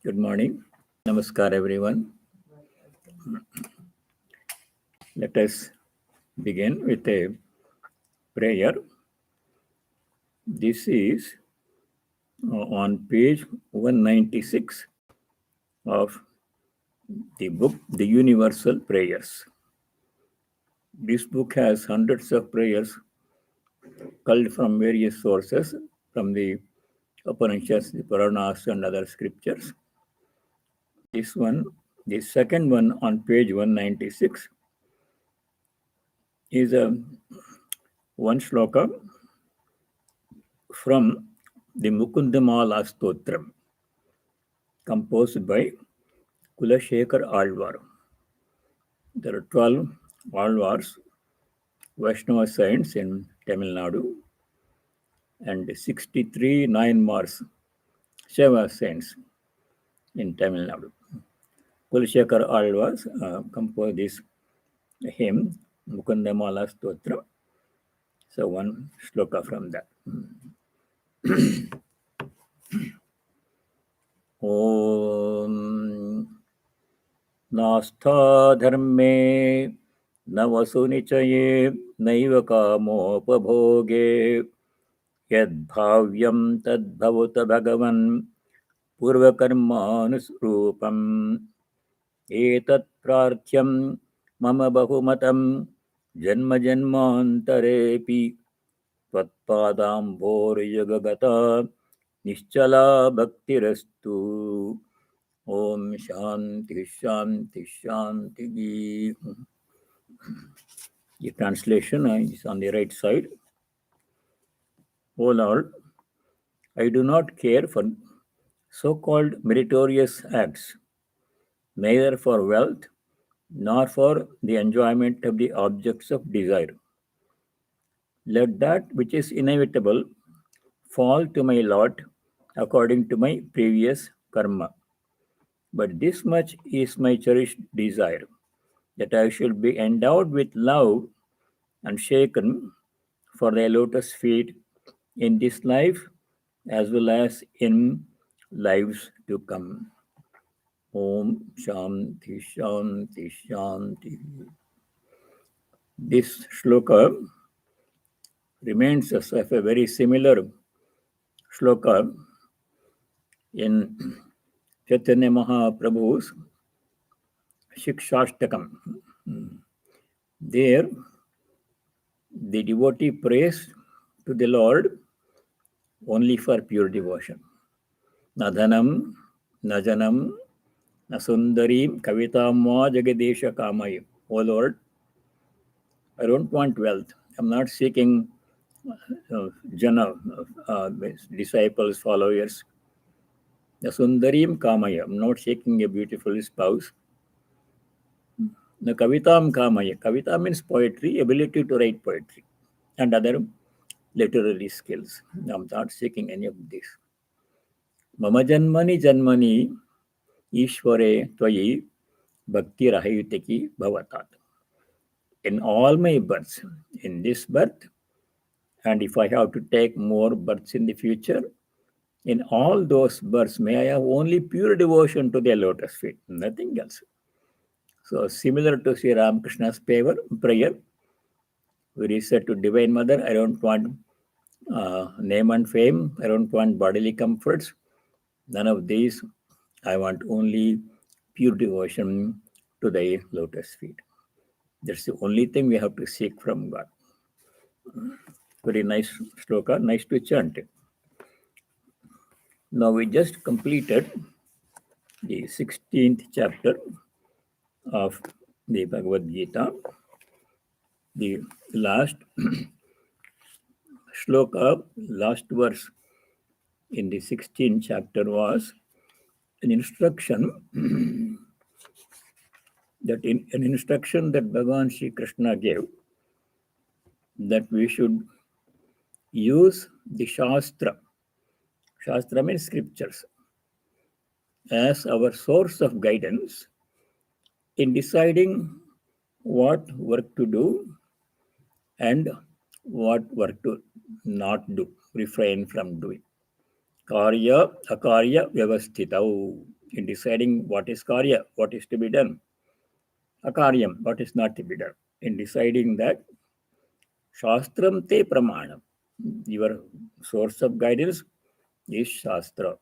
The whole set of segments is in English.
Good morning. Namaskar, everyone. Let us begin with a prayer. This is on page 196 of the book, The Universal Prayers. This book has hundreds of prayers culled from various sources, from the Upanishads, the Puranas, and other scriptures. This one, the second one on page 196, is one shloka from the Mukundamala Stotram, composed by Kulashekar Alvar. There are 12 Alvars, Vaishnava saints in Tamil Nadu, and 63 Nayanmars, Shiva saints in Tamil Nadu. Kulashekar Alvars composed this hymn, Mukundamala Stotram. So one shloka from that. Om Nastha dharme navasu nichaye naiva kamopabhoge yad bhavyam tad bhavuta bhagavan purvakarmanusrupam etat prarthyam mama bahumatam janma janmantarepi tvatpadambhoriyagagata nischala bhaktirastu. Om Shanti Shanti Shanti. The translation is on the right side. O Lord, I do not care for so-called meritorious acts, neither for wealth nor for the enjoyment of the objects of desire. Let that which is inevitable fall to my lot according to my previous karma. But this much is my cherished desire, that I should be endowed with love and shaken for thy lotus feet in this life as well as in lives to come. Om Shanti Shanti Shanti. This shloka reminds us of a very similar shloka in Chaitanya Mahaprabhu's Shikshashtakam. There, the devotee prays to the Lord only for pure devotion. Nadhanam, najanam, nasundarim, kavitam va jagadesha kamaya. O Lord, I don't want wealth. I'm not seeking jana, disciples, followers. Nasundarim kamaya. I'm not seeking a beautiful spouse. The kavitam kamaya. Kavita means poetry, ability to write poetry, and other literary skills. I'm not seeking any of this. Mama janmani janmani ishvare tvayi bhakti rahayutaki bhavatat. In all my births, in this birth, and if I have to take more births in the future, in all those births, may I have only pure devotion to their lotus feet, nothing else. So similar to Sri Ramakrishna's prayer, where he said to Divine Mother, I don't want name and fame, I don't want bodily comforts, none of these. I want only pure devotion to thy lotus feet. That's the only thing we have to seek from God. Very nice shloka, nice to chant. Now we just completed the 16th chapter of the Bhagavad Gita. The last shloka, last verse in the 16th chapter was an instruction that Bhagavan Sri Krishna gave, that we should use the Shastra. Shastra means scriptures, as our source of guidance in deciding what work to do and what work to not do, refrain from doing. Karya akarya vyavasthitau. in deciding what is karya, what is to be done, akaryam, what is not to be done, in deciding that shastram te pramanam, your source of guidance is shastra.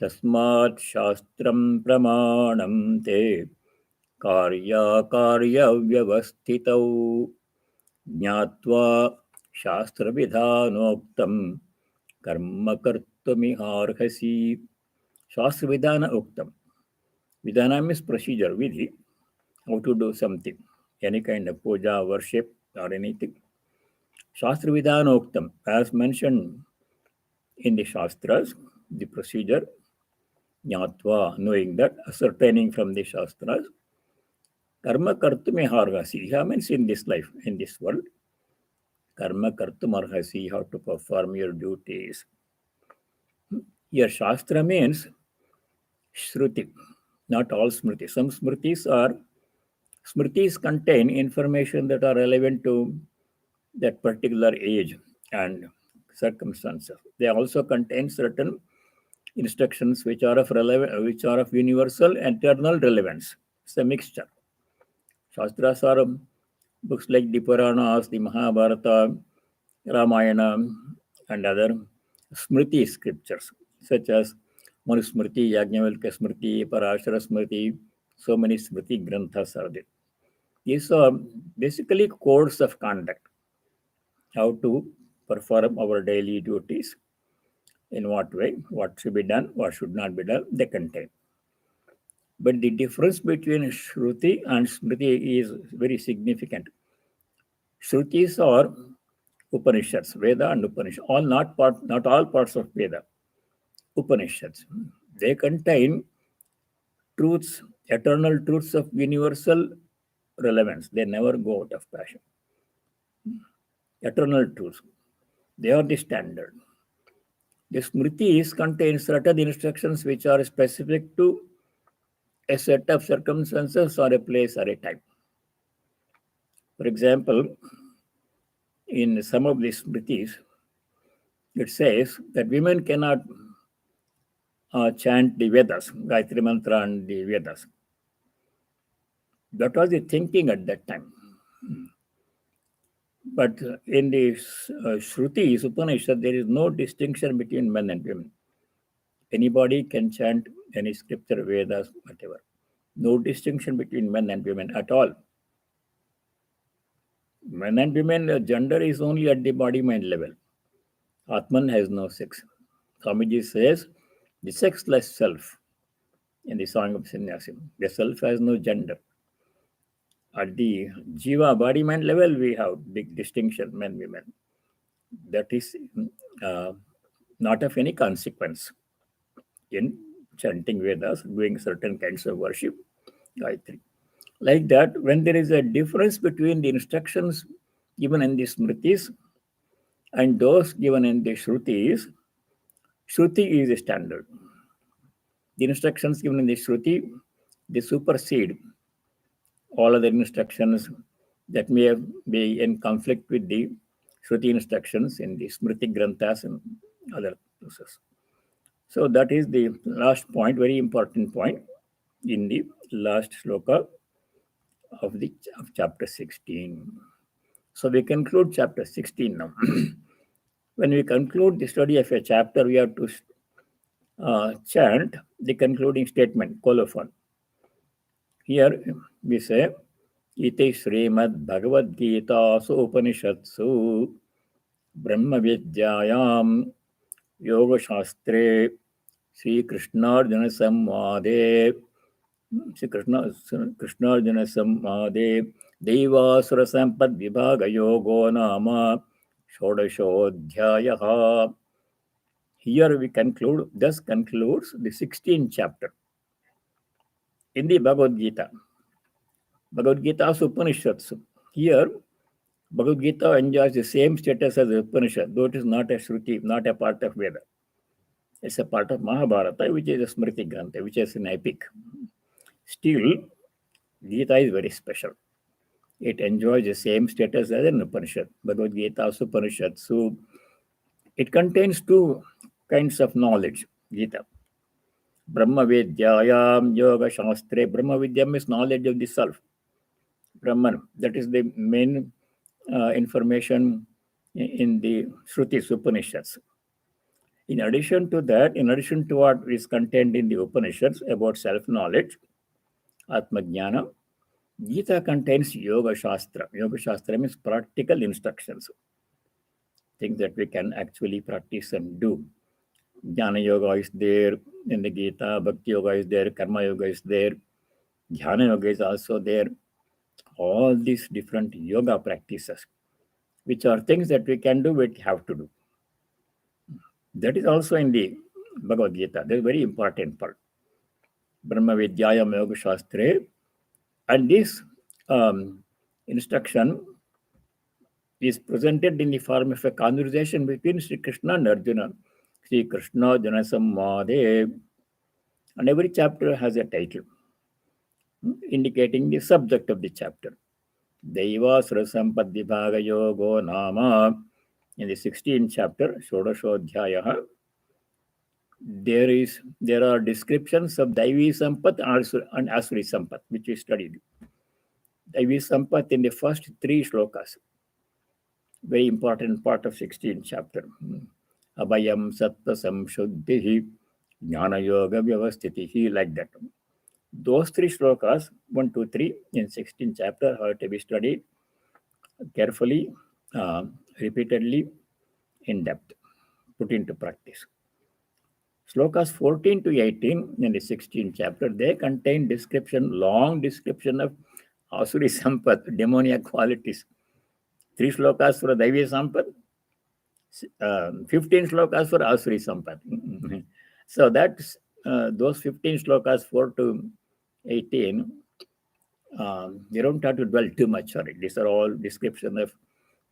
Tasmat shastram pramanam te karya vyavastitau jnatva śāstravidhānoktam karma kartumiharhasi. Śāstravidhāna uktam. Vidhana means procedure, vidhi, how to do something, any kind of puja, worship, or anything. Śāstravidhānoktam, as mentioned in the Shastras, the procedure, jnatva, knowing that, ascertaining from the Shastras, karma kartumiharhasi, means in this life, in this world, karma kartumarhasi, how to perform your duties. Here, Shastra means Shruti, not all Smritis. Some Smritis contain information that are relevant to that particular age and circumstances. They also contain certain instructions which are of universal eternal relevance. It's a mixture. Shastras are books like the Puranas, the Mahabharata, Ramayana, and other Smriti scriptures, such as Manusmriti, Yajnavalkya Smriti, Parashara Smriti. So many Smriti Granthas are there. These are basically codes of conduct, how to perform our daily duties, in what way, what should be done, what should not be done, they contain. But the difference between Shruti and Smriti is very significant. Shrutis are Upanishads, Veda and Upanishads, not all parts of Veda. Upanishads, they contain truths, eternal truths of universal relevance. They never go out of fashion. Eternal truths, they are the standard. The Smritis contain certain instructions which are specific to a set of circumstances or a place or a time. For example, in some of these Smritis, it says that women cannot chant the Vedas, Gayatri Mantra and the Vedas. That was the thinking at that time. But in the Shrutis, Upanishad, there is no distinction between men and women. Anybody can chant any scripture, Vedas, whatever. No distinction between men and women at all. Men and women, gender is only at the body-mind level. Atman has no sex. Swamiji says, the sexless self in the Song of Sannyasi. The self has no gender. At the Jiva, body-mind level, we have big distinction, men, women. That is not of any consequence in chanting Vedas, doing certain kinds of worship, Gayatri. Like that, when there is a difference between the instructions given in the Smritis and those given in the Shrutis, Shruti is a standard. The instructions given in the Shruti, they supersede all other instructions that may be in conflict with the Shruti instructions in the Smriti Granthas and other places. So that is the last point, very important point in the last shloka of chapter 16. So we conclude chapter 16 now. When we conclude the study of a chapter, we have to chant the concluding statement, colophon. Here we say, Iti Srimad Bhagavad Gita Upanishatsu Brahma Vidyayam Yoga Shastre Sri Krishnarjuna Samvade Krishnarjuna Samvade Devasura Sampad Vibhaga Yoga Nama Shodashodhyayaha. Here we conclude, thus concludes the 16th chapter in the Bhagavad Gita. Bhagavad Gita is Upanishads. Here, Bhagavad Gita enjoys the same status as the Upanishad, though it is not a Shruti, not a part of Veda. It's a part of Mahabharata, which is a Smriti Grantha, which is an epic. Still, Gita is very special. It enjoys the same status as an Upanishad. Bhagavad Gita is Upanishad. So, it contains two kinds of knowledge, Gita. Brahma Vidyayam Yoga Shastre. Brahma Vidya means knowledge of the self. Brahman, that is the main information in the Shrutis Upanishads. In addition to that, in addition to what is contained in the Upanishads about self-knowledge, Atma Jnana, Gita contains Yoga Shastra. Yoga Shastra means practical instructions, things that we can actually practice and do. Jnana Yoga is there in the Gita, Bhakti Yoga is there, Karma Yoga is there, Dhyana Yoga is also there. All these different yoga practices, which are things that we can do, we have to do. That is also in the Bhagavad Gita. That is a very important part. Brahma Vidyayam Yoga Shastre. And this instruction is presented in the form of a conversation between Sri Krishna and Arjuna. Sri Krishna Jana Samvade. And every chapter has a title indicating the subject of the chapter. Devasura Sampad Vibhaga Yoga Nama. In the 16th chapter, Shodashodhyaya, there are descriptions of Daivi Sampat and Asuri Sampat, which we studied. Daivi Sampat in the first 3 shlokas. Very important part of 16th chapter. Abhayam Sattva Samshuddhihi Jnana Yoga Vyavasthitihi, like that. Those 3 shlokas, 1, 2, 3, in 16th chapter, have to be studied carefully, repeatedly, in depth, put into practice. Slokas 14 to 18 in the 16th chapter, they contain long description of Asuri Sampat, demoniac qualities. 3 slokas for Daivi Sampat, 15 slokas for Asuri Sampat. So that's those 15 slokas 4 to 18, we don't have to dwell too much on it. These are all description of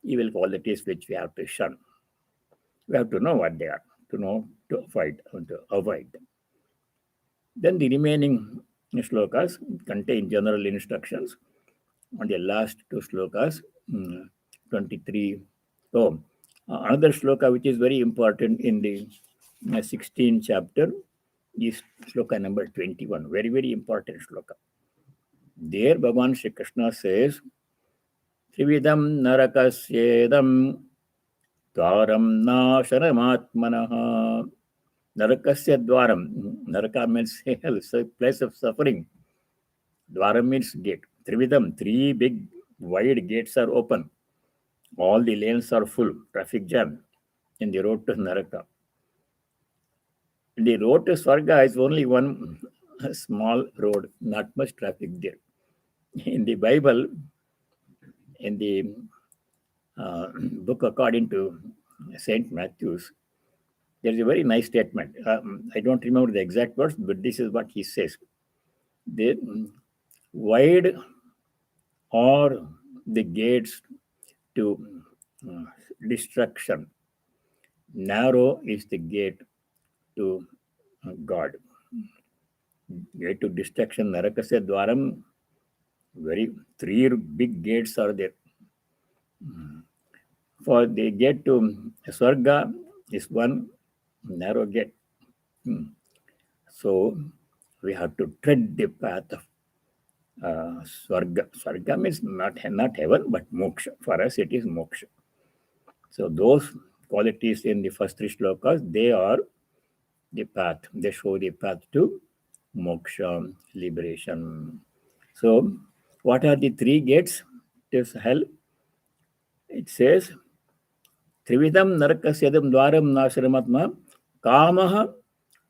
evil qualities which we have to shun. We have to know what they are, to avoid them. Then the remaining slokas contain general instructions. On the last 2 slokas, 23. Another sloka which is very important in the 16th chapter is sloka number 21. Very, very important sloka. There, Bhagavan Shri Krishna says, Trividam narakasyedam dvaram nashanamatmanaha. Narakasya dvaram. Naraka means hell, so place of suffering. Dvaram means gate. Trividam, 3 big wide gates are open. All the lanes are full, traffic jam in the road to Naraka. The road to Swarga is only one small road, not much traffic there. In the Bible, in the book according to Saint Matthew's, there is a very nice statement. I don't remember the exact words, but this is what he says. The wide are the gates to destruction. Narrow is the gate to God. Gate to destruction, Narakasya Dwaram, 3 big gates are there. For the gate to Swarga is one narrow gate. So we have to tread the path of Swarga. Swarga means not heaven, but moksha. For us, it is moksha. So those qualities in the first 3 shlokas, they are the path. They show the path to moksha, liberation. So what are the 3 gates to hell? It says, Trividam narakasyadam dvaram nashramatma kamaha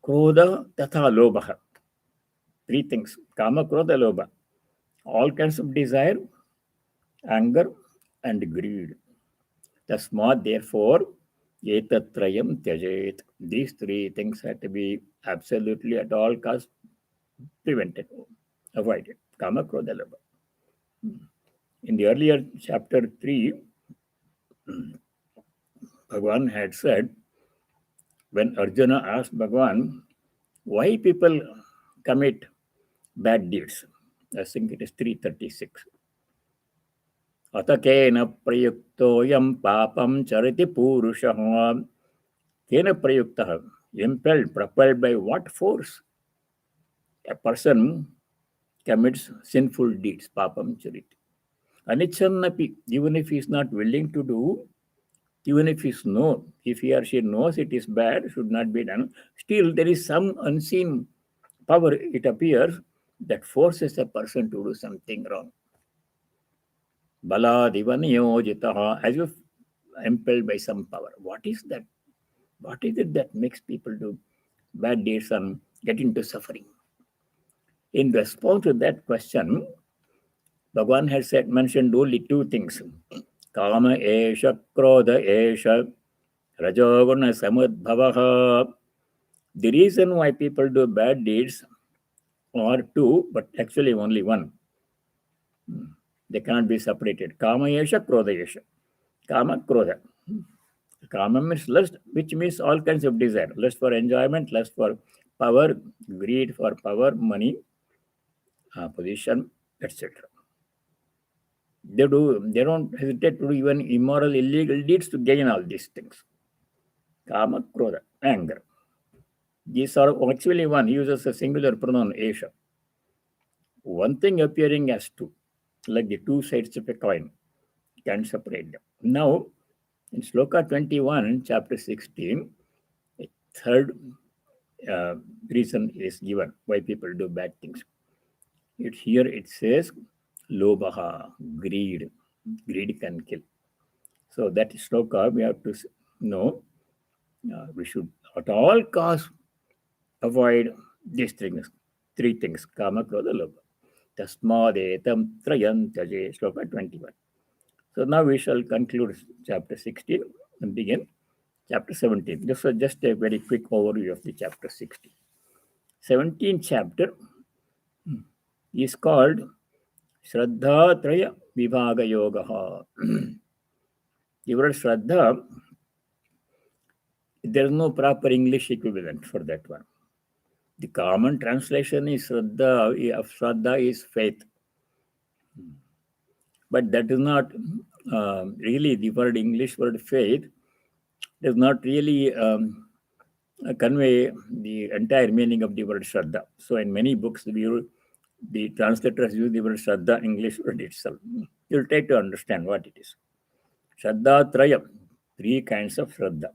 krodha tatha lobha. 3 things. Kama, krodha, lobha. All kinds of desire, anger, and greed. Tasmat, therefore, etatrayam tyajet. These 3 things have to be absolutely at all costs prevented, avoided. Kama, krodha, lobha. In the earlier chapter 3, Bhagavan had said, when Arjuna asked Bhagavan, why people commit bad deeds? I think it is 336. Atakena prayuktoyam papam chariti purushaha. Kena prayuktaha. Impelled, propelled by what force? a person commits sinful deeds, papam chariti. Anichannapi, even if he is not willing to do, even if he or she knows it is bad, should not be done, still there is some unseen power, it appears, that forces a person to do something wrong. Baladivanyojitaha, as if impelled by some power. What is that? What is it that makes people do bad deeds and get into suffering? In response to that question, Bhagavan has mentioned only two things. Kama esha, krodha esha, rajoguna samudbhavaha. The reason why people do bad deeds are two, but actually only one. They cannot be separated. Kama esha, krodha esha. Kama, krodha. Kama means lust, which means all kinds of desire. Lust for enjoyment, lust for power, greed for power, money, position, etc. They don't hesitate to do even immoral, illegal deeds to gain all these things. Kama, krodha, anger. These are actually one, uses a singular pronoun, esha. One thing appearing as two, like the two sides of a coin, can separate them. Now, in Sloka 21, chapter 16, a third reason is given why people do bad things. Here it says, lobaha, greed. Greed can kill. So that sloka we have to know. We should at all costs avoid these things. Three things, kama, krodha, lobha. Tasmadetam trayam tyaje, sloka 21. So now we shall conclude chapter 16 and begin chapter 17. This was just a very quick overview of the chapter 16. 17th chapter is called Shraddhatraya Vibhaga Yoga. The word Shraddha, there is no proper English equivalent for that one. The common translation is Shraddha, of Shraddha is faith. But that is not really the word, English word faith does not really convey the entire meaning of the word Shraddha. So in many books, the translators use the word Shraddha, English word itself. You'll try to understand what it is. Shraddhatraya, three kinds of Shraddha.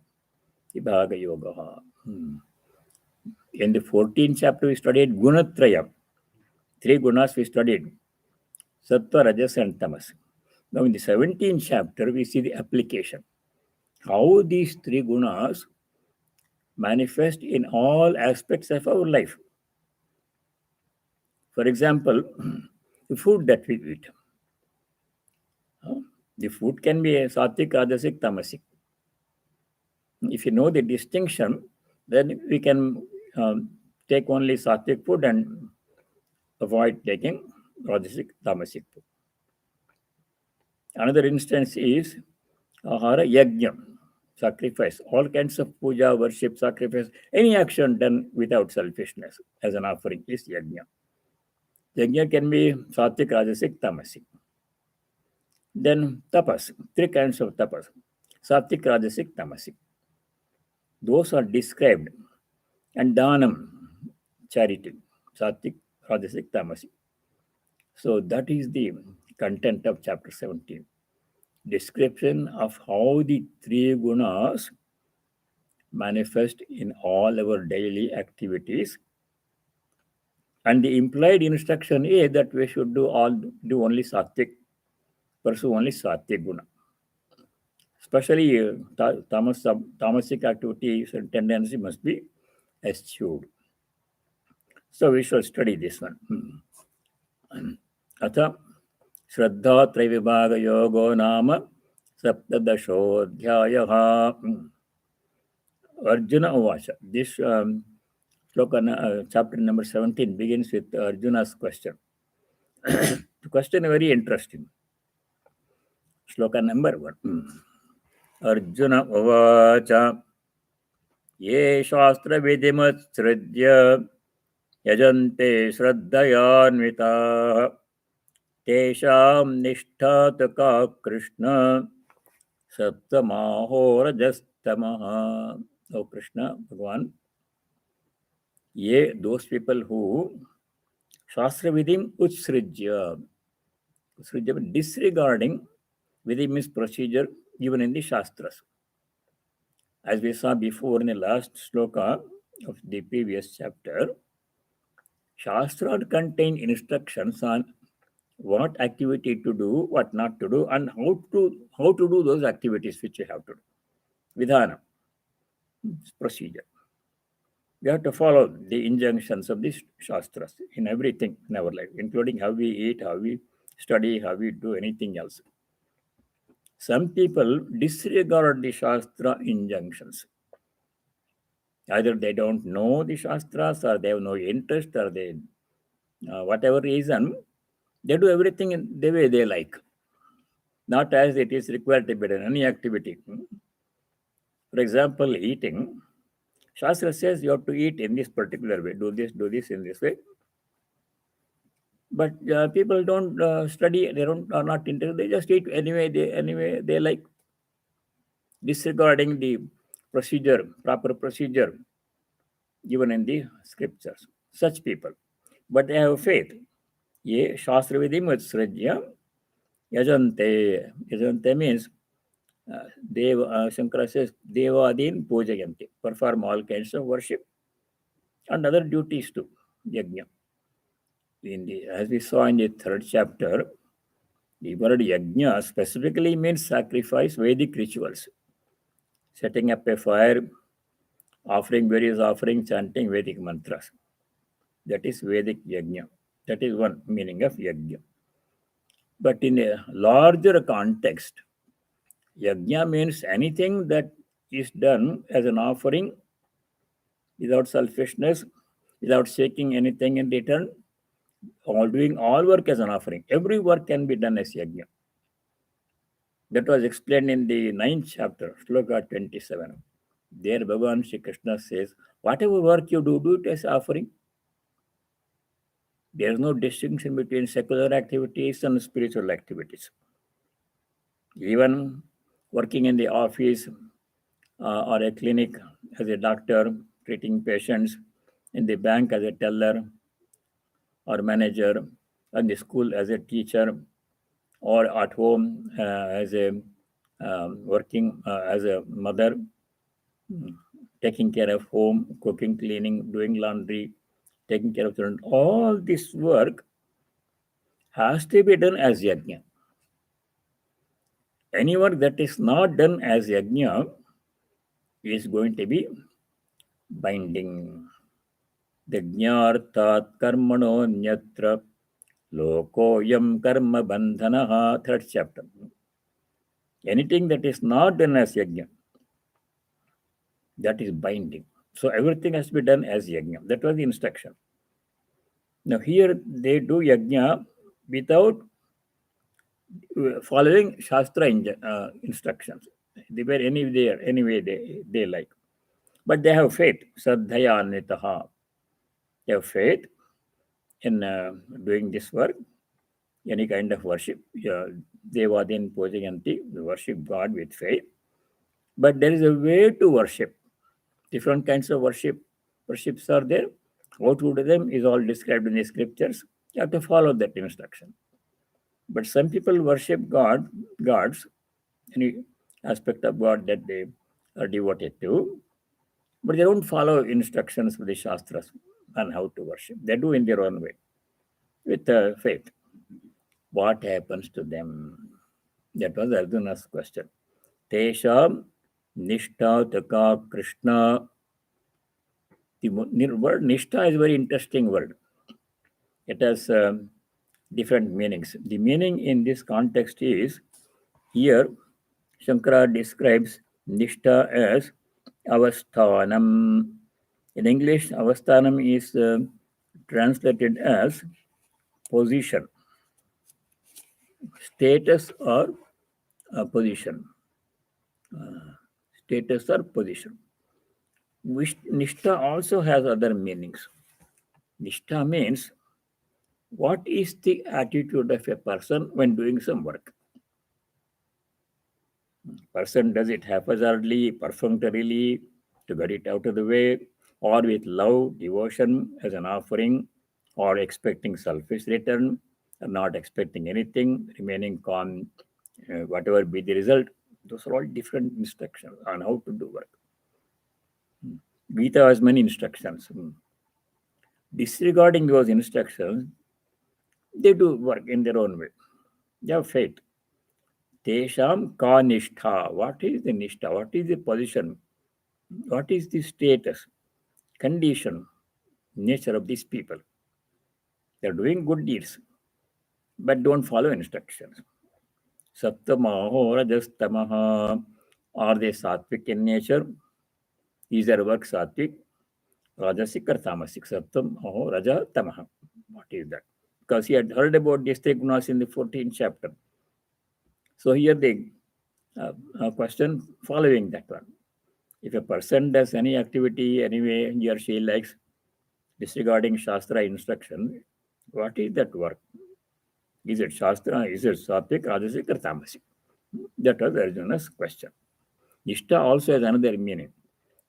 Vibhaga Yoga. In the 14th chapter, we studied Gunatraya. Three gunas we studied. Sattva, Rajas, and Tamas. Now in the 17th chapter, we see the application. How these three gunas manifest in all aspects of our life. For example, the food that we eat. The food can be a sattvic, rajasic, tamasic. If you know the distinction, then we can take only sattvic food and avoid taking rajasic, tamasic food. Another instance is ahara yajna, sacrifice. All kinds of puja, worship, sacrifice, any action done without selfishness as an offering is yajna. Yajna can be sattvic, rajasic, tamasic. Then tapas, three kinds of tapas, sattvic, rajasic, tamasic. Those are described. And dhanam, charity, sattvic, rajasic, tamasic. So that is the content of chapter 17. Description of how the three gunas manifest in all our daily activities. And the implied instruction is that we should do only sattvic, pursue only sattvic guna. Especially tamasic activities and tendency must be eschewed. So we shall study this one. Atha Shraddhatraya Vibhaga Yoga Nama Saptadashodhyayaha. Arjuna uvāca. This sloka, chapter number 17 begins with Arjuna's question. The question is very interesting. Sloka number 1. Arjuna uvāca. Ye śāstravidhimutsṛjya yajante śraddhayānvitāḥ. Tesham nishthataka Krishna saptamaho rajastamaha. Oh Krishna, Bhagavan, those people who śāstravidhimutsṛjya. Disregarding vidhi means procedure given in the Shastras. As we saw before in the last sloka of the previous chapter, Shastra contain instructions on what activity to do, what not to do, and how to do those activities which you have to do. Vidhana, procedure. We have to follow the injunctions of the Shastras in everything in our life, including how we eat, how we study, how we do anything else. Some people disregard the Shastra injunctions. Either they don't know the Shastras, or they have no interest, or they, whatever reason, they do everything in the way they like, not as it is required to be done, any activity. For example, eating. Shastra says you have to eat in this particular way, do this in this way. But people don't study, they are not interested, they just eat anyway they like, disregarding the proper procedure given in the scriptures. Such people. But they have faith. Ye śāstravidhimutsṛjya yajante. Yajante means Shankara says devadin pujayante, perform all kinds of worship and other duties too, yajna. As we saw in the 3rd chapter, the word yajna specifically means sacrifice, Vedic rituals. Setting up a fire, offering various offerings, chanting Vedic mantras. That is Vedic yajna. That is one meaning of yajna. But in a larger context, yajna means anything that is done as an offering without selfishness, without seeking anything in return, or doing all work as an offering. Every work can be done as yajna. That was explained in the 9th chapter, sloka 27. There Bhagavan Shri Krishna says, whatever work you do, do it as offering. There is no distinction between secular activities and spiritual activities. Even working in the office or a clinic as a doctor, treating patients, in the bank as a teller or manager, in the school as a teacher, or at home as a working as a mother, taking care of home, cooking, cleaning, doing laundry, taking care of children. All this work has to be done as yajna. Any work that is not done as yajna is going to be binding. Yajñārtāt karmano nyatra lokoyam karma bandhanaha. 3rd chapter. Anything that is not done as yajna, that is binding. So everything has to be done as yajna. That was the instruction. Now here they do yajna without following Shastra instructions. They were any way they like. But they have faith, śraddhayānvitāḥ. They have faith in doing this work, any kind of worship. Devadin pujayanti, we worship God with faith. But there is a way to worship. Different kinds of worships are there. How to do them is all described in the scriptures. You have to follow that instruction. But some people worship gods, any aspect of God that they are devoted to, but they don't follow instructions of the Shastras on how to worship. They do in their own way, with faith. What happens to them? That was Arjuna's question. Tesham nishtha taka Krishna. The word nishtha is a very interesting word. It has different meanings. The meaning in this context is, here Shankara describes nishtha as avasthanam. In English, avasthanam is translated as position, status or position. Status or position. Nishtha also has other meanings. Nishtha means what is the attitude of a person when doing some work. Person does it haphazardly, perfunctorily, to get it out of the way, or with love, devotion as an offering, or expecting selfish return, or not expecting anything, remaining calm, whatever be the result. Those are all different instructions on how to do work. Gita has many instructions. Disregarding those instructions, they do work in their own way. They have faith. Tesham ka nishtha. What is the nishtha? What is the position? What is the status, condition, nature of these people? They are doing good deeds, but don't follow instructions. Sattamaho rajastamaha. Are they sattvic in nature? Is their work sattvic? Rajasic or tamasic? Sattamaho raja tamaha. What is that? Because he had heard about these three gunas in the 14th chapter. So here the question following that one. If a person does any activity anyway he or she likes, disregarding Shastra instruction, what is that work? Is it Shastra? Is it Sattvic, Rajasic, or Tamasic? That was Arjuna's question. Nishtha also has another meaning.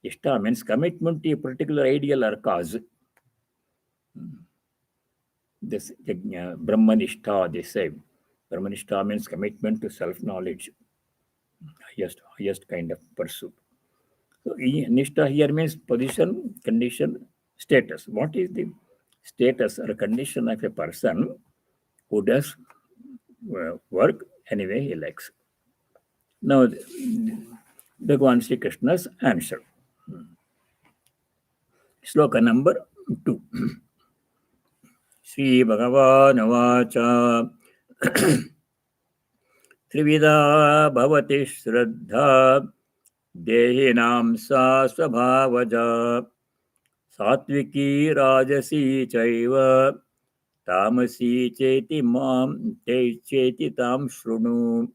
Nishtha means commitment to a particular ideal or cause. This Brahmanishtha, they say. Brahmanishtha means commitment to self-knowledge, highest kind of pursuit. So Nishtha here means position, condition, status. What is the status or condition of a person who does work anyway he likes? Now, Bhagavan Sri Krishna's answer. Sloka number 2. Sri Bhagavan uvāca Trividha bhavati śraddha dehinam sa svabhavaja sattviki rajasi chaiva tamasi cheti mam te cheti tam shrunu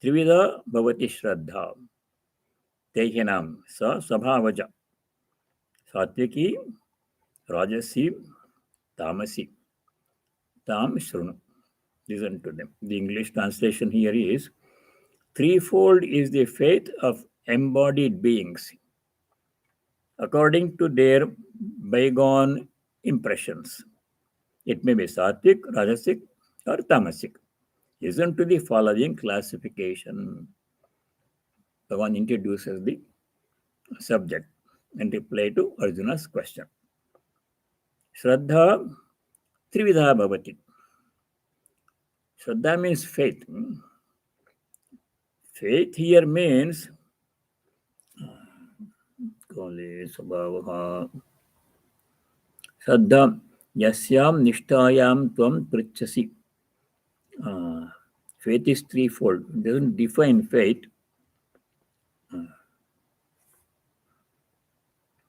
Trividha bhavati śraddha dehinam sa svabhavaja sattviki rajasi tamasi tam shrunu. Listen to them. The English translation here is, threefold is the faith of embodied beings according to their bygone impressions. It may be sattvic, rajasic, or tamasic. Listen to the following classification. Bhagavan introduces the subject and reply to Arjuna's question. Shraddha trividha bhavati. Shraddha means faith. Faith here means Shraddha yasyam nishtayam tvam pritchasi. Faith is threefold. It doesn't define faith.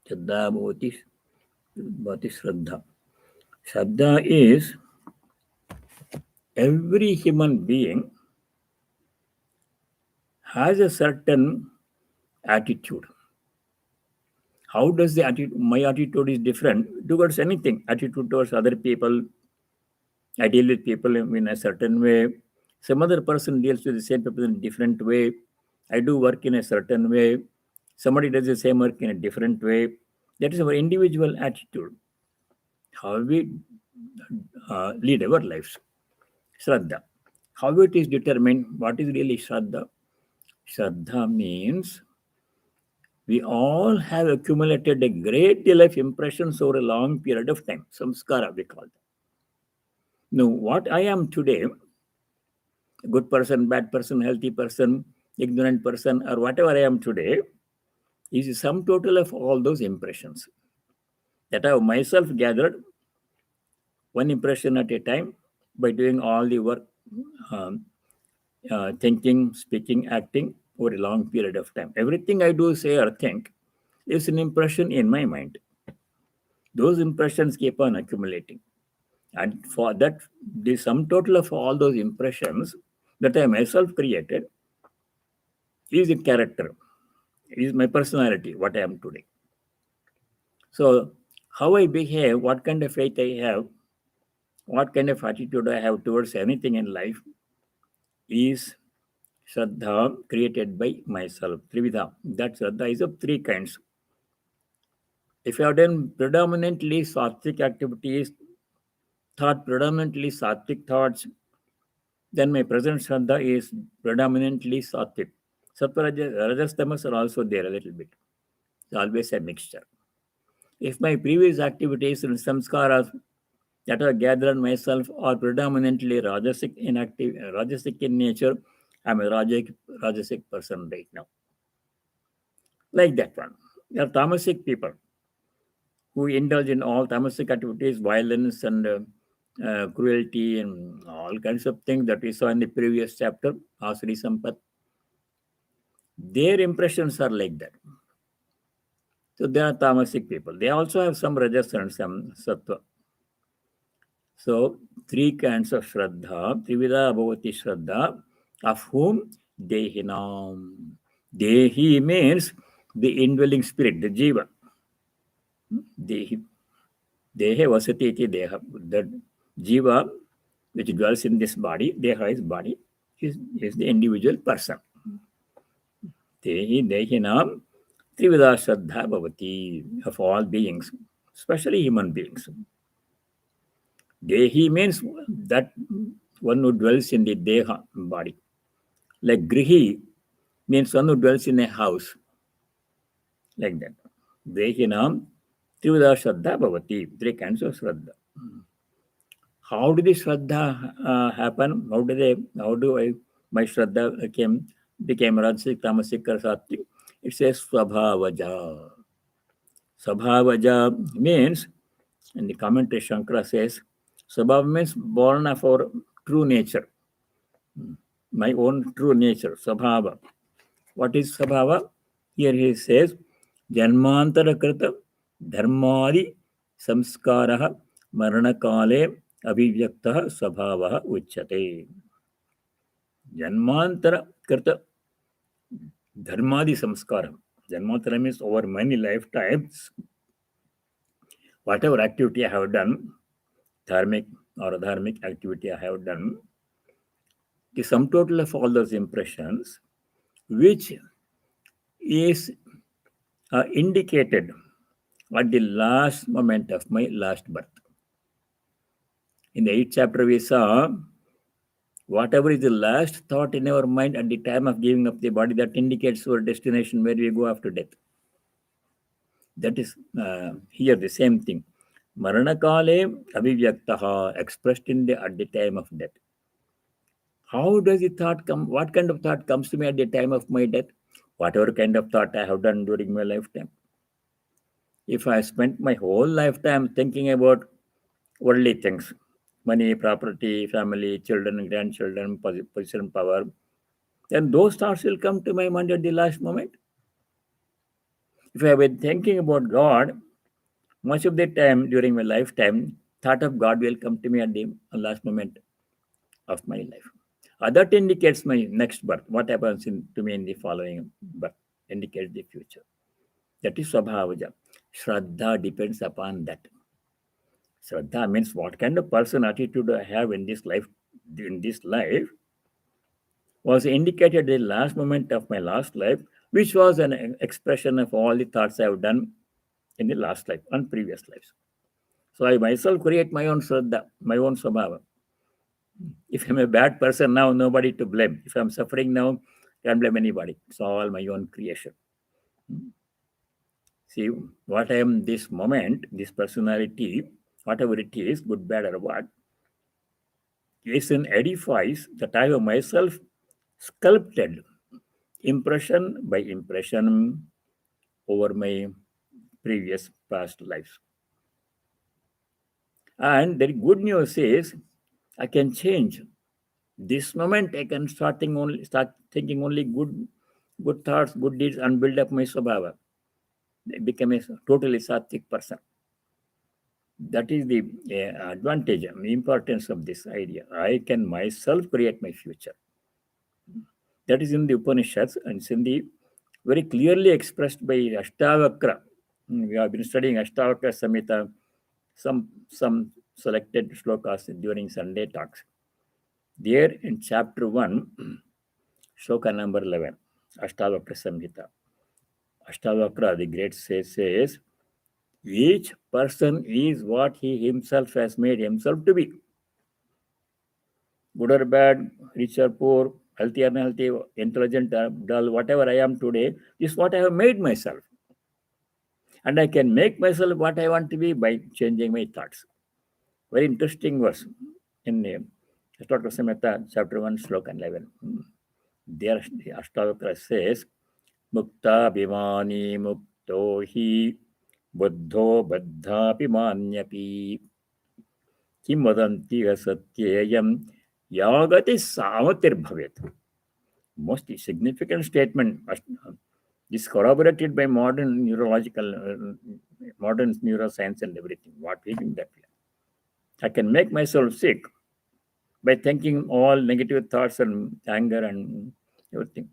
Shraddha bhavati Shraddha. Shraddha is every human being has a certain attitude. How does the attitude? My attitude is different towards anything. Attitude towards other people. I deal with people in a certain way. Some other person deals with the same people in a different way. I do work in a certain way. Somebody does the same work in a different way. That is our individual attitude. How we lead our lives. Shraddha. How it is determined? What is really Shraddha? Shraddha means we all have accumulated a great deal of impressions over a long period of time. Samskara, we call them. Now, what I am today, a good person, bad person, healthy person, ignorant person, or whatever I am today, is the sum total of all those impressions that I have myself gathered, one impression at a time, by doing all the work, thinking, speaking, acting, over a long period of time. Everything I do, say, or think is an impression in my mind. Those impressions keep on accumulating. And for that, the sum total of all those impressions that I myself created is the character, is my personality, what I am today. So, how I behave, what kind of faith I have, what kind of attitude I have towards anything in life is Shraddha created by myself. Trividha. That Shraddha is of three kinds. If you have done predominantly sattvic activities, thought predominantly sattvic thoughts, then my present Shraddha is predominantly sattvic. Sattva, rajas, tamas are also there a little bit. It's always a mixture. If my previous activities and samskaras that are gathered myself are predominantly rajasic in nature, I'm a rajasic person right now. Like that one. There are tamasic people who indulge in all tamasic activities, violence and cruelty and all kinds of things that we saw in the previous chapter, Asri Sampat. Their impressions are like that. So they are tamasic people. They also have some rajas and some sattva. So three kinds of Shraddha, Trivida Bhavati Shraddha, of whom Dehinam. Dehi means the indwelling spirit, the Jiva. Dehi. Dehe vasati iti deha. The Jiva which dwells in this body, Deha is body, is the individual person. Dehinam Trivida Shraddha Bhavati, of all beings, especially human beings. Dehi means that one who dwells in the Deha body. Like Grihi means one who dwells in a house. Like that. Dehinam Trivida Shraddha Bhavati, three kinds of Shraddha. How did this Shraddha happen? My Shraddha became Rajasic, Tamasic, or Sattvic? It says Swabhavaja. Swabhavaja means, in the commentary Shankara says, Swabhava means born of our true nature. My own true nature, Swabhava. What is Swabhava? Here he says, Janmantara Krita Dharmadi Samskaraha Maranakale Abhivyaktaha Swabhavaha Uchyate. Janmantara Krita Dharmadi Samskara. Janmantara means over many lifetimes, whatever activity I have done, dharmic or adharmic activity I have done, the sum total of all those impressions, which is indicated at the last moment of my last birth. In the 8th chapter, we saw whatever is the last thought in our mind at the time of giving up the body, that indicates our destination where we go after death. That is here the same thing. Maranakale Abhivyaktaha, expressed at the time of death. How does the thought come? What kind of thought comes to me at the time of my death? Whatever kind of thought I have done during my lifetime. If I spent my whole lifetime thinking about worldly things, money, property, family, children, grandchildren, position, power, then those thoughts will come to my mind at the last moment. If I have been thinking about God, much of the time during my lifetime, thought of God will come to me at the last moment of my life. That indicates my next birth. What happens to me in the following birth indicates the future. That is Swabhavaja. Shraddha depends upon that. Shraddha means what kind of person attitude I have in this life was indicated at the last moment of my last life, which was an expression of all the thoughts I have done in the last life and previous lives. So I myself create my own Shraddha, my own Swabhava. If I'm a bad person now, nobody to blame. If I'm suffering now, can't blame anybody. It's all my own creation. See, what I am this moment, this personality, whatever it is, good, bad, or what, is an edifice that I have myself sculpted, impression by impression, over my previous past lives. And the good news is, I can change. This moment, I can start thinking only good thoughts, good deeds, and build up my Swabhava. I become a totally sattvic person. That is the advantage and the importance of this idea. I can myself create my future. That is in the Upanishads, and it's in the very clearly expressed by Ashtavakra. We have been studying Ashtavakra Samhita, some selected shlokas during Sunday talks. There in chapter 1, shloka number 11, Ashtavakra Samhita. Ashtavakra, the great sage, says, Each person is what he himself has made himself to be. Good or bad, rich or poor, healthy or unhealthy, intelligent or dull, whatever I am today, is what I have made myself. And I can make myself what I want to be by changing my thoughts. Very interesting verse in Shraddha Samhita, chapter 1, sloka 11. There, the Ashtavakra says, Mukta bhimani mukto hi buddho baddhapi manyapi kim vadanti satyayam yagati samatir bhavet. Most significant statement. This corroborated by modern modern neuroscience and everything. What we think that way. I can make myself sick by thinking all negative thoughts and anger and everything.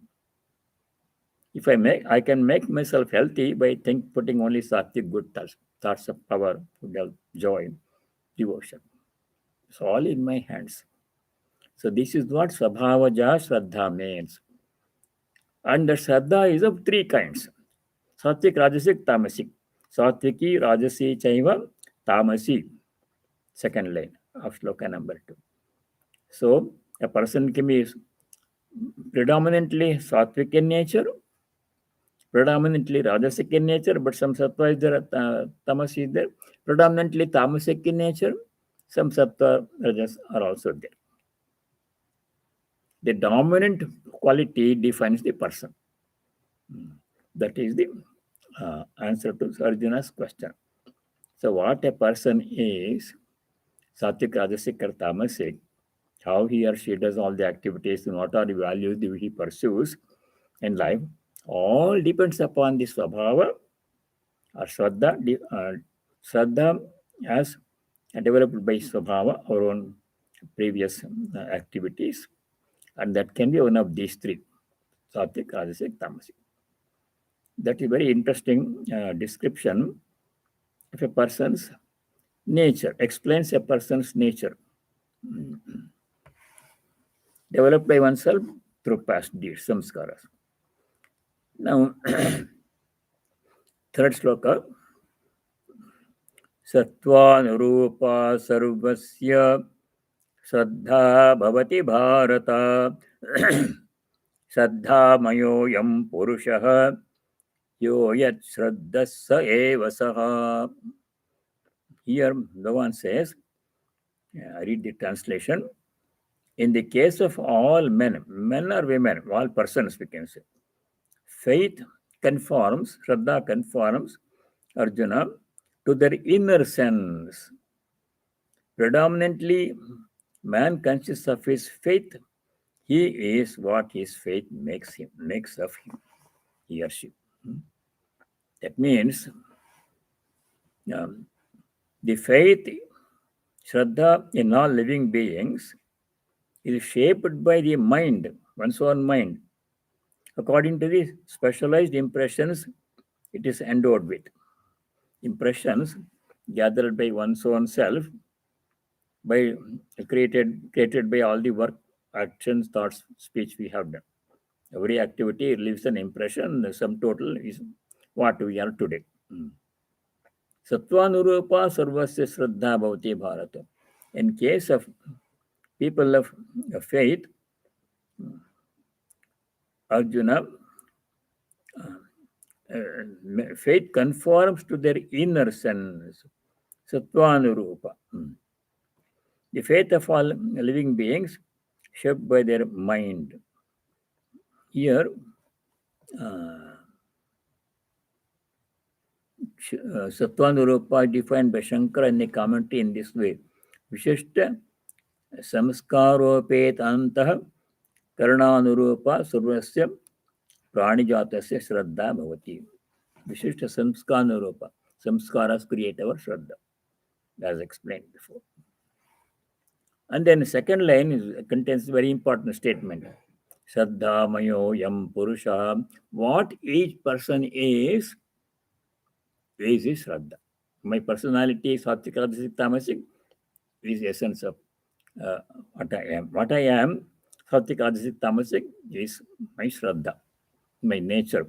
If I can make myself healthy by putting only sattvic good thoughts of power, joy, devotion. It's all in my hands. So this is what Svabhavaja Shraddha means. And the Shraddha is of three kinds. Sattvic, Rajasic, Tamasic. Sattviki, Rajasi, Chaiva, Tamasi. Second line of sloka number 2. So a person can be predominantly sattvic in nature, predominantly rajasic in nature, but some sattva is there, tamas is there, predominantly tamasic in nature, some sattva, rajas are also there. The dominant quality defines the person. That is the answer to Arjuna's question. So what a person is, sattvic, rajasic or tamasic, how he or she does all the activities and what are the values he pursues in life, all depends upon the Svabhava or Shraddha. Shraddha as developed by Svabhava, our own previous activities, and that can be one of these three, Sattvic, Rajasic, Tamasic. That is very interesting description of a person's nature, explains a person's nature. Developed by oneself through past deeds, samskaras. Now, third sloka. Sattvanurupa sarvasya Shraddha bhavati bharata Shraddha mayoyam purushaha yo yat shraddhassa eva saha. Here, Bhagavan says, I read the translation. In the case of all men or women, all persons we can say, faith conforms, Shraddha conforms Arjuna to their inner sense. Predominantly, man consists of his faith. He is what his faith makes of him, he or she. That means the faith, Shraddha in all living beings is shaped by the mind, one's own mind, according to the specialized impressions it is endowed with. Impressions gathered by one's own self, by created by all the work, actions, thoughts, speech we have done. Every activity leaves an impression. The sum total is what we are today. Sattvanurupa sarvasya Shraddha bhavati bharata. In case of people of faith, Arjuna, faith conforms to their inner sense. Sattvanurupa. The faith of all living beings shaped by their mind. Here, Sattvanurupa defined by Shankara in the commentary in this way. Vishishta samskaropet antah karananurupa survasya pranijatasya Shraddha bhavati. Vishishta samskanurupa. Samskaras create our Shraddha, as explained before. And then the second line contains a very important statement. Shraddha mayo yam purusha. What each person is Shraddha. My personality is Sattvic, Rajasic, Tamasic, is the essence of what I am. What I am, Sattvic, Rajasic, Tamasic, is my Shraddha, my nature,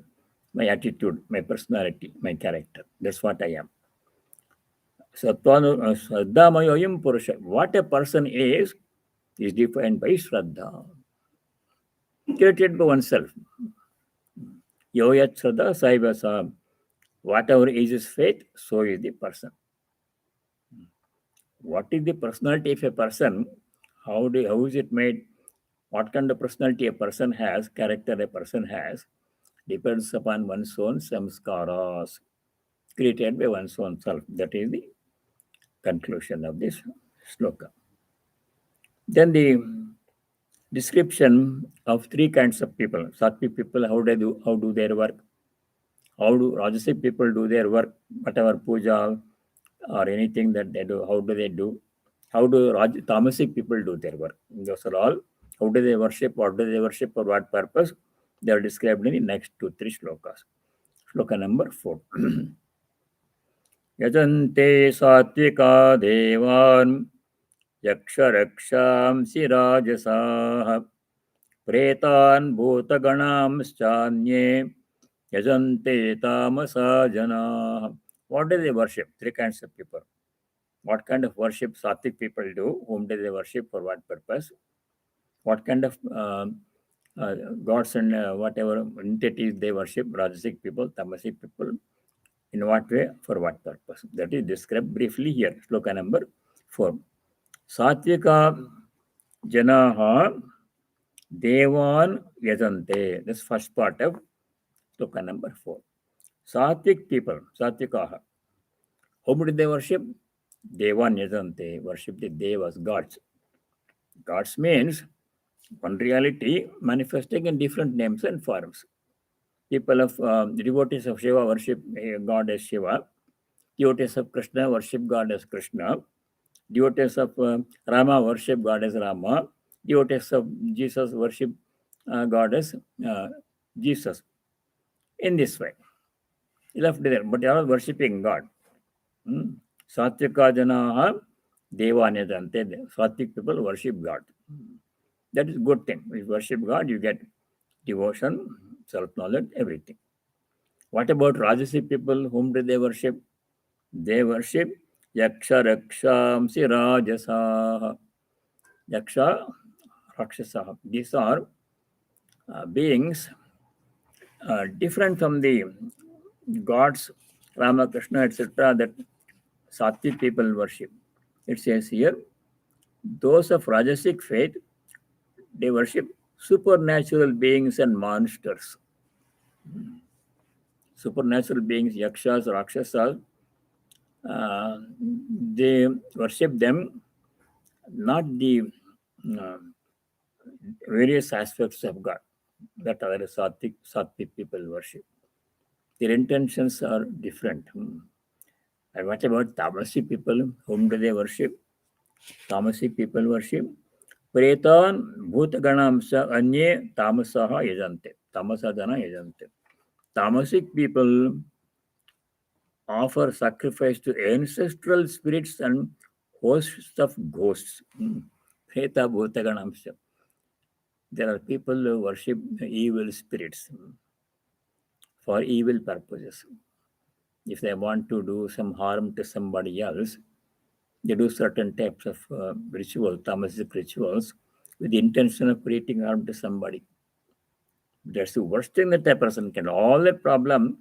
my attitude, my personality, my character. That's what I am. Shraddhamayoyam Purusha. What a person is defined by Shraddha, created by oneself. Yoyat Shraddha Saivasa. Whatever is his faith, so is the person. What is the personality of a person? How is it made? What kind of personality a person has, character a person has, depends upon one's own samskaras created by one's own self. That is the conclusion of this sloka. Then the description of three kinds of people. Sattvic people, how do their work? How do Rajasic people do their work? Whatever puja or anything that they do, how do they do? How do Tamasic people do their work? Those are all. How do they worship? What do they worship? For what purpose? They are described in the next 2-3 slokas. Sloka number 4. Yajante satvika devan yaksharaksham rajasaha pretan bhutaganamschanye yajante tamasa jana. What do they worship? Three kinds of people. What kind of worship Sattvic people do? Whom do they worship? For what purpose? What kind of gods and whatever entities they worship? Rajasic people, Tamasic people. In what way? For what purpose? That is described briefly here. Sloka number 4. Satvika janaha devan yajante. This first part of sloka number 4. Satvik people, Satvikaha. Whom do they worship? Devan yajante. Worship the devas, gods. Gods means one reality manifesting in different names and forms. People of devotees of Shiva worship God as Shiva. Devotees of Krishna worship God as Krishna. Devotees of Rama worship God as Rama. Devotees of Jesus worship God as Jesus. In this way, left there, but they are all worshipping God. Satvika janaha devaniyajante. Sattvic people worship God. That is a good thing. If you worship God, you get devotion, self-knowledge, everything. What about Rajasi people? Whom do they worship? They worship Yaksha Rakshamsi Rajasaha. Yaksha Rakshasaha. These are beings different from the gods, Rama, Krishna, etc., that Sattvic people worship. It says here, those of Rajasic faith, they worship supernatural beings and monsters. Supernatural beings, yakshas, rakshasas, they worship them, not the various aspects of God that other Sattvic people worship. Their intentions are different. And what about Tamasic people? Whom do they worship? Tamasic people worship Pretan Bhutaganamsa Anye Tamasaha Yajante. Tamasajana Yajante. Tamasic people offer sacrifice to ancestral spirits and hosts of ghosts. Preta Bhutaganamsa. There are people who worship evil spirits for evil purposes. If they want to do some harm to somebody else, they do certain types of rituals, tamasic rituals, with the intention of creating harm to somebody. That's the worst thing that a person can. All that problem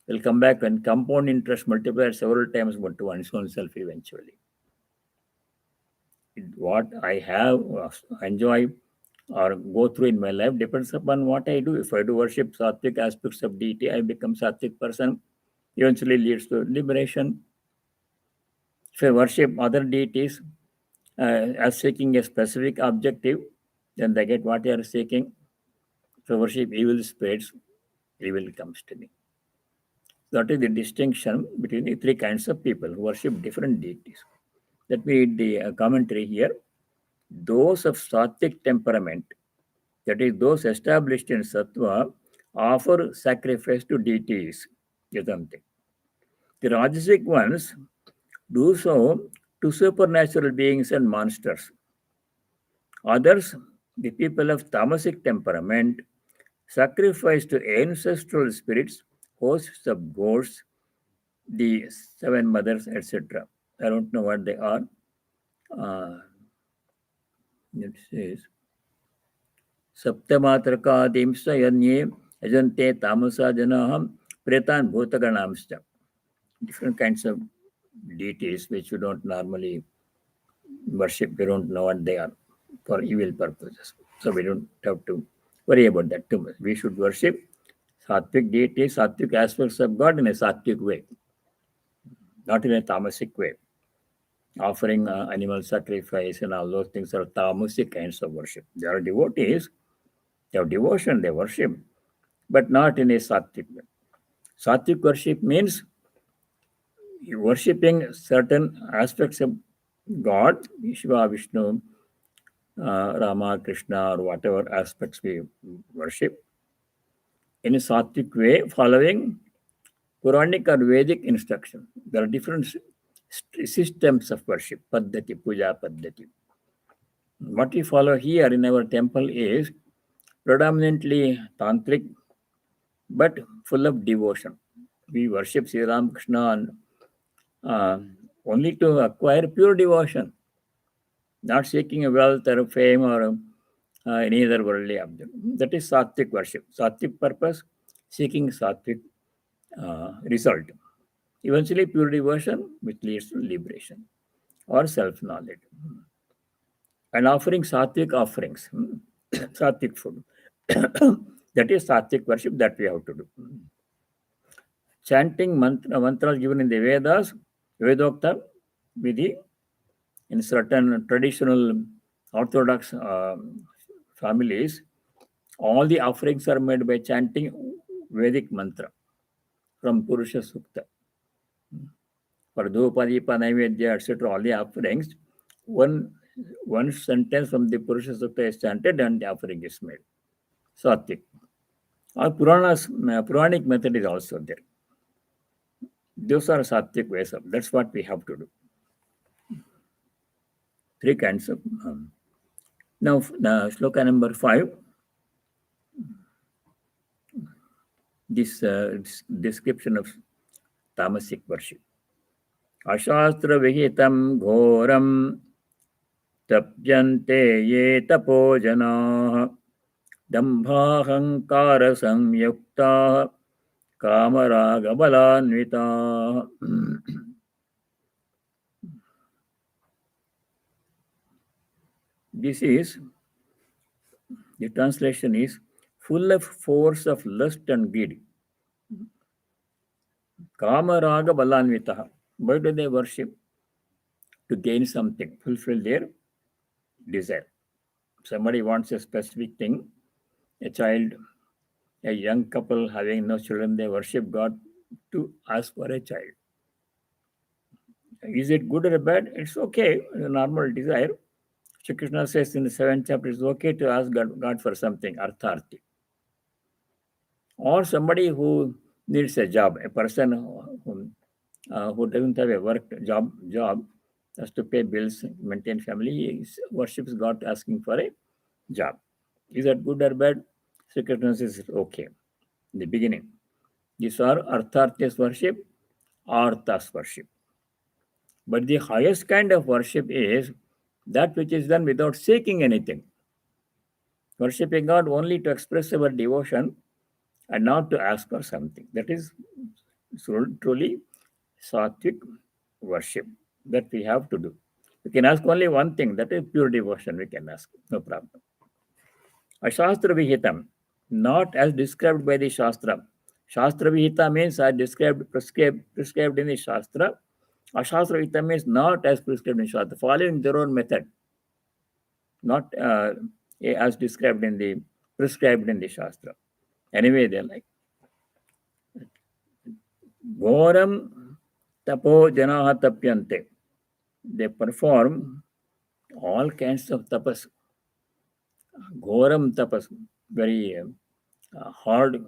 will come back when compound interest multiplied several times to one's own self eventually. What I have, enjoy, or go through in my life depends upon what I do. If I do worship sattvic aspects of deity, I become sattvic person. Eventually leads to liberation. If I worship other deities as seeking a specific objective, then they get what they are seeking. If I worship evil spirits, evil comes to me. That is the distinction between the three kinds of people who worship different deities. Let me read the commentary here. Those of sattvic temperament, that is, those established in sattva, offer sacrifice to deities, yajante. The rajasic ones do so to supernatural beings and monsters. Others, the people of tamasic temperament, sacrifice to ancestral spirits, hosts of ghosts, the seven mothers, etc. I don't know what they are. It says, Saptamatrakaadimsa yanye yajante tamasa janaham pretan bhutaganamscha. Different kinds of deities which you don't normally worship. We don't know what they are for evil purposes. So we don't have to worry about that too much. We should worship sattvic deities, sattvic aspects of God in a sattvic way, not in a tamasic way. Offering animal sacrifice and all those things are tamasic kinds of worship. They are devotees, they have devotion, they worship, but not in a sattvic way. Sattvic worship means worshipping certain aspects of God, Shiva, Vishnu, Rama, Krishna, or whatever aspects we worship, in a sattvic way, following Puranic or Vedic instruction. There are different systems of worship, Paddhati, Puja Paddhati. What we follow here in our temple is predominantly tantric, but full of devotion. We worship Sri Ramakrishna and only to acquire pure devotion, not seeking a wealth or a fame or any other worldly object. That is sattvic worship. Sattvic purpose, seeking sattvic result. Eventually, pure devotion, which leads to liberation or self-knowledge. And offering sattvic offerings, sattvic food. That is sattvic worship that we have to do. Chanting mantras given in the Vedas, Vedokta Vidhi, in certain traditional Orthodox families, all the offerings are made by chanting Vedic mantra from Purusha Sukta. For Dhupa, Deepa, Naivedya, etc., all the offerings, one sentence from the Purusha Sukta is chanted and the offering is made. Sattvic. Or Puranic method is also there. Those are sattvic ways of. That's what we have to do. Three kinds of. Now, shloka number 5. This description of tamasic worship. Ashastravihitam ghoram tapyante ye tapojanaha dambhahankara samyuktaha kamaragabalanvitaha. This is, the translation is, full of force of lust and greed. Kamaraga balanvitaha. Why do they worship? To gain something, fulfill their desire. Somebody wants a specific thing, a child, a young couple having no children, they worship God to ask for a child. Is it good or bad? It's okay, a normal desire. Shri Krishna says in the 7th chapter, it's okay to ask God for something, artharti. Or somebody who needs a job, a person who doesn't have a job, has to pay bills, maintain family, he worships God asking for a job. Is that good or bad? Shri Krishna says okay. In the beginning, these are artharthas worship, arthas worship. But the highest kind of worship is that which is done without seeking anything. Worshipping God only to express our devotion and not to ask for something. That is truly sattvic worship that we have to do. We can ask only one thing, that is pure devotion we can ask, no problem. Ashastravihitam, not as described by the Shastra. Shastravihita means as described, prescribed in the Shastra. Ashastravihitam means not as prescribed in Shastra, following their own method, not as prescribed in the Shastra. Anyway, they're like Ghoram tapo janaha tapyante. They perform all kinds of tapas. Ghoram tapas, very hard,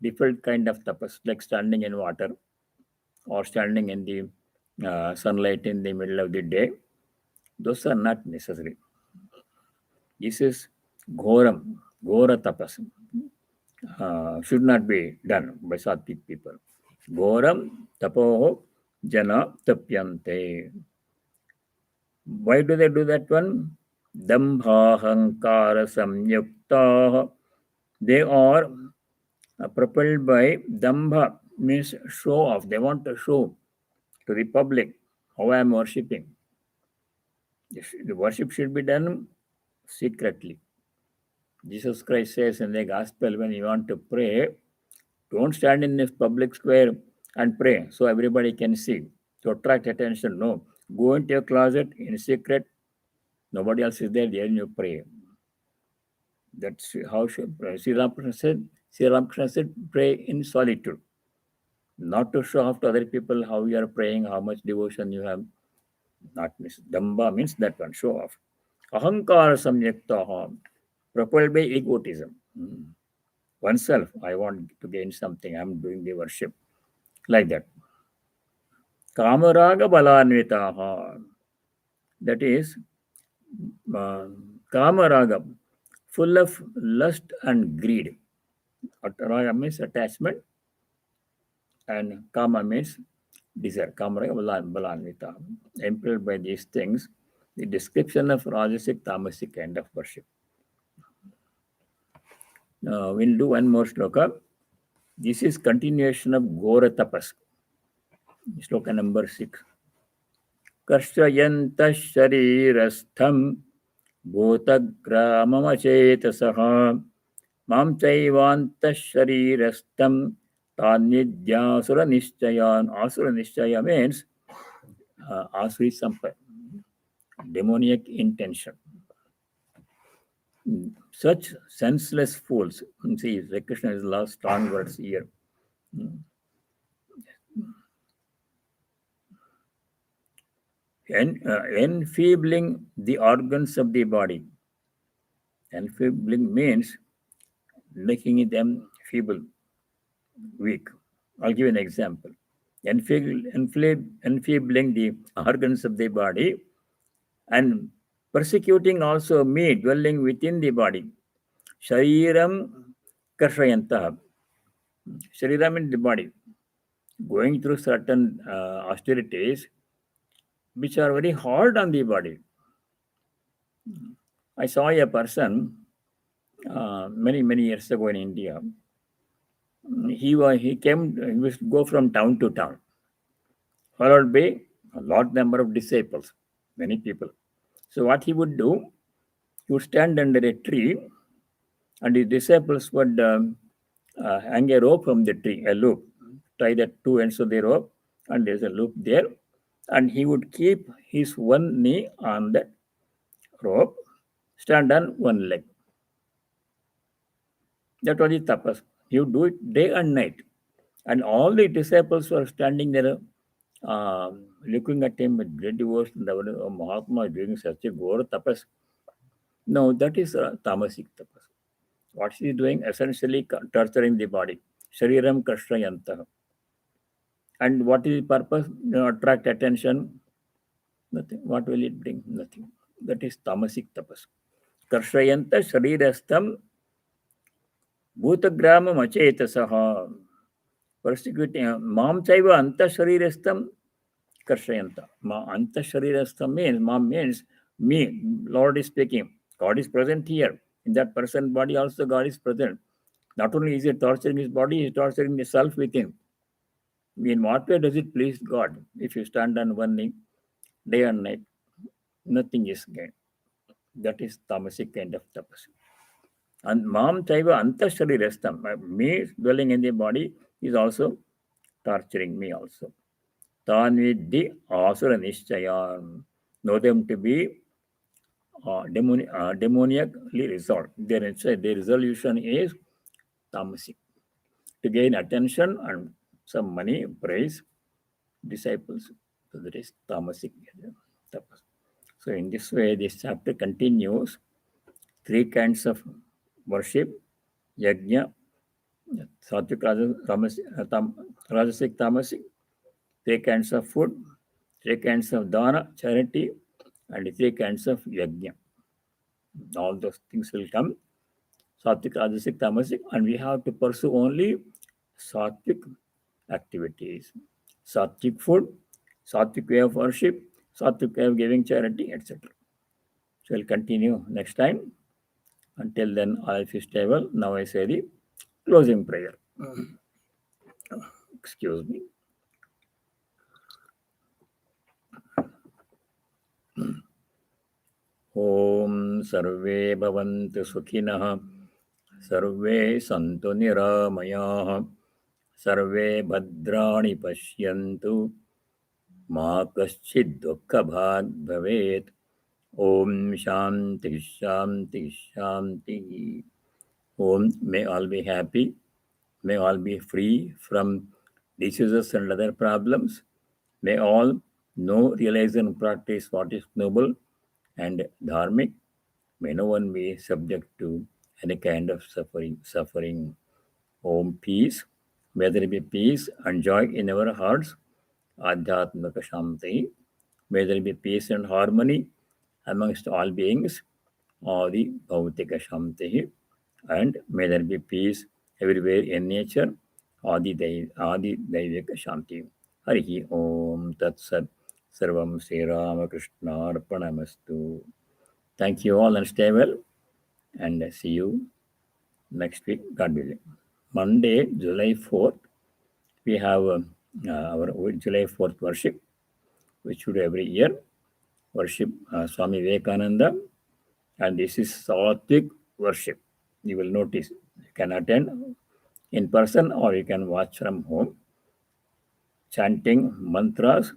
different kind of tapas, like standing in water or standing in the sunlight in the middle of the day. Those are not necessary. This is ghoram, ghora tapas. Should not be done by sattvic people. Ghoram tapoho jana tapyante. Why do they do that one? Dambhahankara samyuktaha. They are propelled by dambha, means show off. They want to show to the public how I am worshipping. The worship should be done secretly. Jesus Christ says in the gospel, when you want to pray, don't stand in this public square and pray so everybody can see to attract attention. No, go into your closet in secret. Nobody else is there. There you pray. That's how Sri Ramakrishna said, pray in solitude, not to show off to other people how you are praying, how much devotion you have. Not miss. Damba means that one, show off. Ahankara samyaktaha, propelled by egotism. Oneself, I want to gain something, I'm doing the worship. Like that. Kamaraga balanvitaha, that is kamaraga, full of lust and greed. Raga means attachment, and kama means desire. Kamaraga balanvitaha, impelled by these things, the description of rajasic, tamasic kind of worship. We'll do one more shloka. This is continuation of Gora Tapas. Shloka number 6. Karshayanta sharirastham bhutagramamachetasah mam chaivanta sharirastham tanyidhyasura nishchayan. Asura nishchaya means asuri sampa, demoniac intention. Such senseless fools. See, Krishna is last strong words here. Enfeebling the organs of the body. Enfeebling means making them feeble, weak. I'll give an example. Enfeebling the organs of the body and persecuting also me, dwelling within the body. Shariram kashrayantah. Shariram in the body. Going through certain austerities which are very hard on the body. I saw a person many years ago in India. He came. He used to go from town to town, followed by a large number of disciples, many people. So what he would do, he would stand under a tree, and his disciples would hang a rope from the tree, a loop, tie the two ends of the rope, and there's a loop there, and he would keep his one knee on that rope, stand on one leg. That was the tapas. He would do it day and night. And all the disciples were standing there looking at him with great devotion. The Mahatma doing such a ghora tapas. No, that is tamasic tapas. What he is doing? Essentially torturing the body. Shariram kashrayantah. And what is the purpose? Attract attention. Nothing. What will it bring? Nothing. That is tamasic tapas. Kashrayanta sharirastham bhutagramam achetasaha. Persecuting mam chaiva anta sharirastham karshayanta. Anta sharirastham means, mam means me. Lord is speaking. God is present here. In that person's body also God is present. Not only is he torturing his body, he is torturing the self within. In what way does it please God? If you stand on one knee day and night, nothing is gained. That is tamasic kind of tapas. And mam chaiva anta sharirastham. Me dwelling in the body is also torturing me also. Tanvidhi asura nishchayan. Know them to be demoniacally resolved. Their resolution is tamasic. To gain attention and some money, praise, disciples. So that is tamasic. So in this way, this chapter continues. 3 kinds of worship: yajna, sattvic, rajasic, tamasic; 3 kinds of food; 3 kinds of dana, charity; and 3 kinds of yajna. All those things will come. Sattvic, rajasic, tamasic, and we have to pursue only sattvic activities. Sattvic food, sattvic way of worship, sattvic way of giving charity, etc. So we'll continue next time. Until then, all of you stay well. Now I say the closing prayer. Excuse me. Om sarve bhavantu sukhinah, sarve santu niramayah, sarve bhadrani pashyantu, ma kaschid dukkha bhag bhavet. Om shanti shanti shanti. Om, may all be happy, may all be free from diseases and other problems. May all know, realize, and practice what is noble and dharmic. May no one be subject to any kind of suffering. Om, peace. May there be peace and joy in our hearts. Adhyatmaka Shanti. May there be peace and harmony amongst all beings. Adi Bhautika Shanti. And may there be peace everywhere in nature. Adi Daivika Shanti. Harihi Om Tat Sat. Sarvam Sri Ramakrishna Arpanamastu. Thank you all and stay well. And see you next week, God willing. Monday, July 4th, we have our July 4th worship, which we do every year. Worship Swami Vivekananda. And this is Sattvic worship. You will notice you can attend in person or you can watch from home. Chanting mantras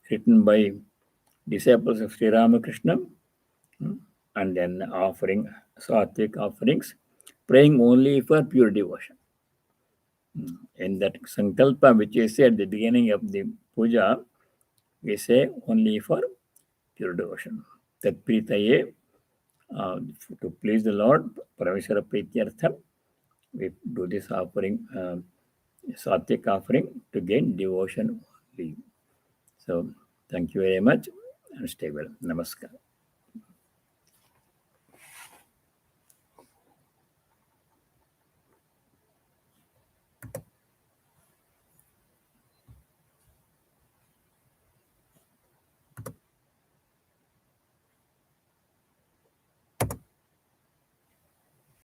written by disciples of Sri Ramakrishna, and then offering Sattvic offerings, praying only for pure devotion. In that Sankalpa, which we say at the beginning of the puja, we say only for pure devotion. Tat pritaye, to please the Lord, Parameshwara Prityartham, we do this offering, Sattvic offering, to gain devotion only. So, thank you very much and stay well. Namaskar.